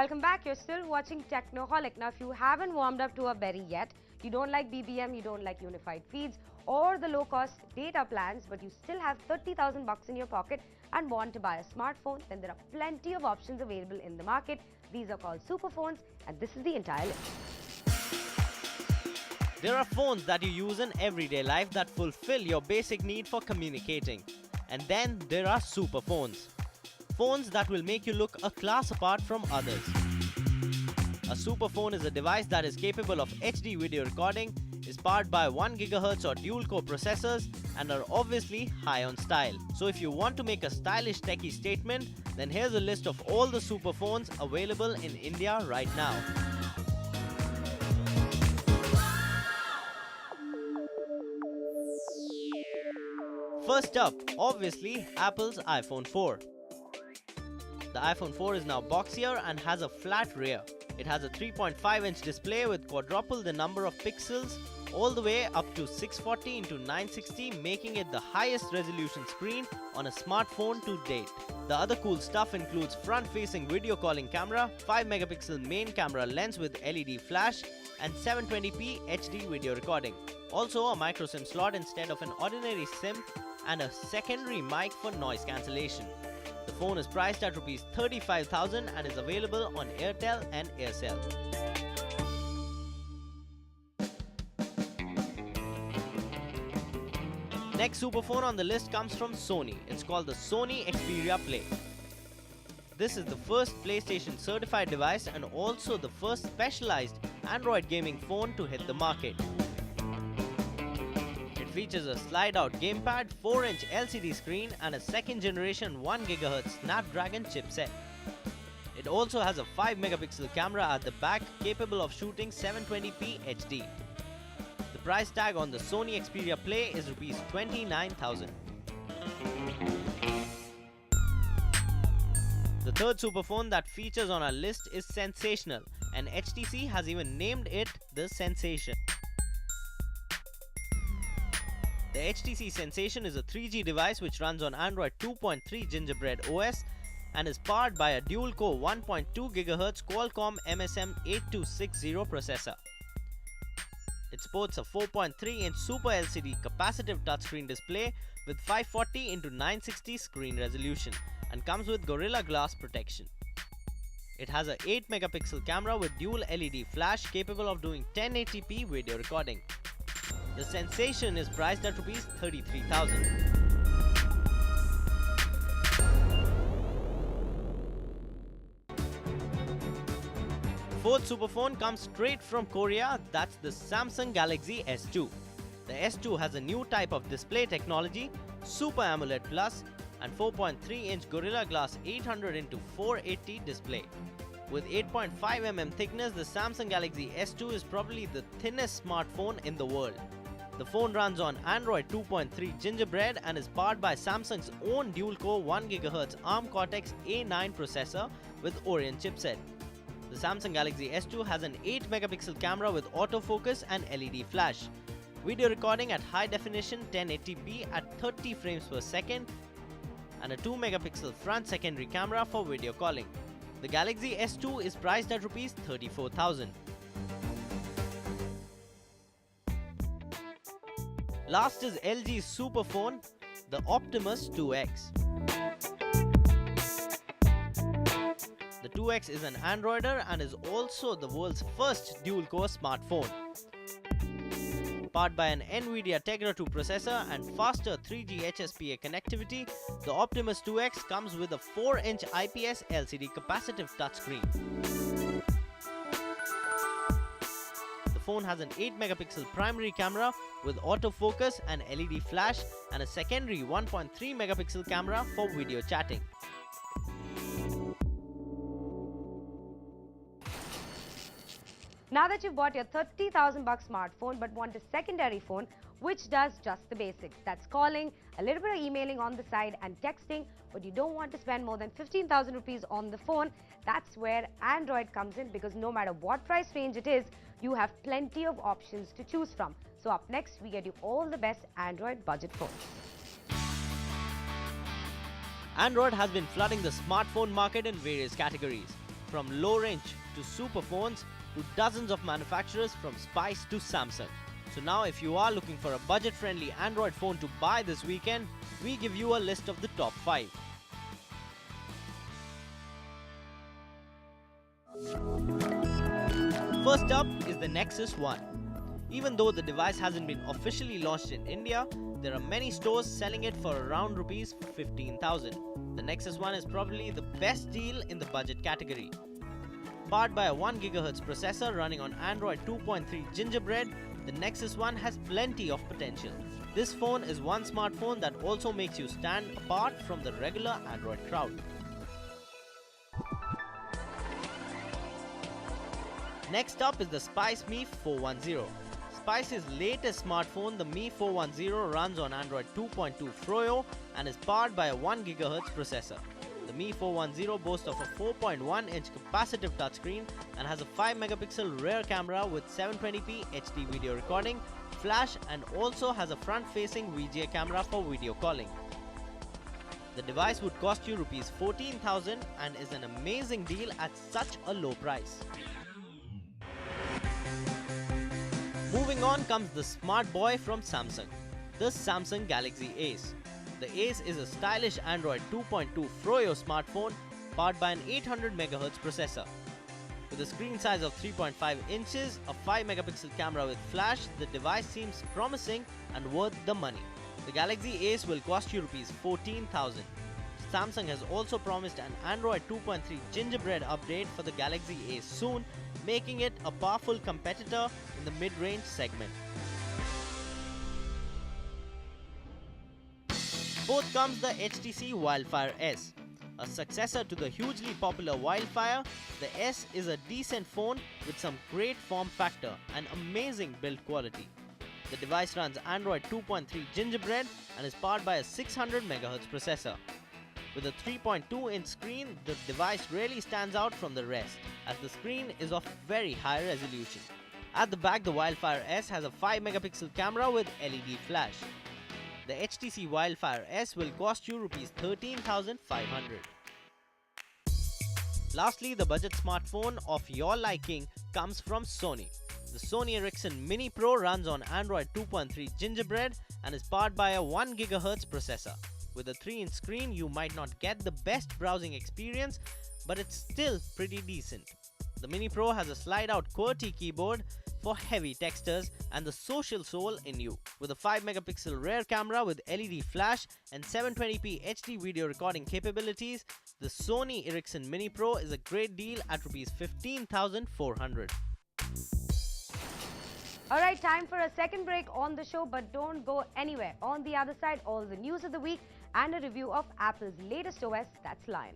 Welcome back. You're still watching Technoholik. Now, if you haven't warmed up to a berry yet, you don't like BBM, you don't like unified feeds or the low-cost data plans, but you still have 30,000 bucks in your pocket and want to buy a smartphone, then there are plenty of options available in the market. These are called Superphones, and this is the entire list. There are phones that you use in everyday life that fulfill your basic need for communicating. And then there are Superphones. Phones that will make you look a class apart from others. A superphone is a device that is capable of HD video recording, is powered by 1 GHz or dual-core processors, and are obviously high on style. So if you want to make a stylish techie statement, then here's a list of all the superphones available in India right now. First up, obviously, Apple's iPhone 4. The iPhone 4 is now boxier and has a flat rear. It has a 3.5-inch display with quadruple the number of pixels, all the way up to 640 x 960, making it the highest resolution screen on a smartphone to date. The other cool stuff includes front-facing video calling camera, 5-megapixel main camera lens with LED flash, and 720p HD video recording. Also a micro SIM slot instead of an ordinary SIM, and a secondary mic for noise cancellation. The phone is priced at Rs 35,000 and is available on Airtel and Aircel. Next superphone on the list comes from Sony. It's called the Sony Xperia Play. This is the first PlayStation certified device and also the first specialized Android gaming phone to hit the market. It features a slide-out gamepad, 4-inch LCD screen, and a second-generation 1 GHz Snapdragon chipset. It also has a 5-megapixel camera at the back capable of shooting 720p HD. The price tag on the Sony Xperia Play is Rs 29,000. The third superphone that features on our list is Sensational, and HTC has even named it the Sensation. The HTC Sensation is a 3G device which runs on Android 2.3 Gingerbread OS and is powered by a dual-core 1.2 GHz Qualcomm MSM8260 processor. It sports a 4.3-inch Super LCD capacitive touchscreen display with 540 x 960 screen resolution and comes with Gorilla Glass protection. It has a 8-megapixel camera with dual LED flash capable of doing 1080p video recording. The Sensation is priced at Rs 33,000. Fourth superphone comes straight from Korea, that's the Samsung Galaxy S2. The S2 has a new type of display technology, Super AMOLED Plus, and 4.3-inch Gorilla Glass 800 x 480 display. With 8.5 mm thickness, the Samsung Galaxy S2 is probably the thinnest smartphone in the world. The phone runs on Android 2.3 Gingerbread and is powered by Samsung's own dual-core 1 GHz ARM Cortex-A9 processor with Oryon chipset. The Samsung Galaxy S2 has an 8-megapixel camera with autofocus and LED flash, video recording at high definition 1080p at 30 frames per second, and a 2-megapixel front secondary camera for video calling. The Galaxy S2 is priced at Rs 34,000. Last is LG's superphone, the Optimus 2X. The 2X is an Androider and is also the world's first dual-core smartphone. Powered by an NVIDIA Tegra 2 processor and faster 3G HSPA connectivity, the Optimus 2X comes with a 4-inch IPS LCD capacitive touchscreen. The phone has an 8-megapixel primary camera with autofocus and LED flash and a secondary 1.3 megapixel camera for video chatting. Now that you've bought your 30,000 bucks smartphone but want a secondary phone which does just the basics, that's calling, a little bit of emailing on the side and texting, but you don't want to spend more than 15,000 rupees on the phone, that's where Android comes in, because no matter what price range it is, you have plenty of options to choose from. So up next, we get you all the best Android budget phones. Android has been flooding the smartphone market in various categories. from low range to Superphones to dozens of manufacturers from Spice to Samsung. So now if you are looking for a budget-friendly Android phone to buy this weekend, we give you a list of the top 5. First up is the Nexus 1. Even though the device hasn't been officially launched in India, there are many stores selling it for around rupees 15,000. The Nexus 1 is probably the best deal in the budget category. Powered by a 1 GHz processor running on Android 2.3 Gingerbread, the Nexus 1 has plenty of potential. This phone is one smartphone that also makes you stand apart from the regular Android crowd. Next up is the Spice Mi 410. Spice's latest smartphone, the Mi 410, runs on Android 2.2 Froyo and is powered by a 1 GHz processor. The Mi 410 boasts of a 4.1-inch capacitive touchscreen and has a 5-megapixel rear camera with 720p HD video recording, flash, and also has a front-facing VGA camera for video calling. The device would cost you rupees 14,000 and is an amazing deal at such a low price. Moving on comes the smart boy from Samsung, the Samsung Galaxy Ace. The Ace is a stylish Android 2.2 Froyo smartphone powered by an 800 MHz processor. With a screen size of 3.5 inches, a 5-megapixel camera with flash, the device seems promising and worth the money. The Galaxy Ace will cost you rupees 14,000. Samsung has also promised an Android 2.3 Gingerbread update for the Galaxy Ace soon, making it a powerful competitor in the mid-range segment. Fourth comes the HTC Wildfire S. A successor to the hugely popular Wildfire, the S is a decent phone with some great form factor and amazing build quality. The device runs Android 2.3 Gingerbread and is powered by a 600 MHz processor. With a 3.2-inch screen, the device really stands out from the rest, as the screen is of very high resolution. At the back, the Wildfire S has a 5-megapixel camera with LED flash. The HTC Wildfire S will cost you rupees 13,500. Lastly, the budget smartphone of your liking comes from Sony. The Sony Ericsson Mini Pro runs on Android 2.3 Gingerbread and is powered by a 1 GHz processor. With a 3-inch screen, you might not get the best browsing experience, but it's still pretty decent. The Mini Pro has a slide-out QWERTY keyboard for heavy texters and the social soul in you. With a 5-megapixel rear camera with LED flash and 720p HD video recording capabilities, the Sony Ericsson Mini Pro is a great deal at rupees 15,400. Alright, time for a second break on the show, but don't go anywhere. On the other side, all the news of the week and a review of Apple's latest OS, that's Lion.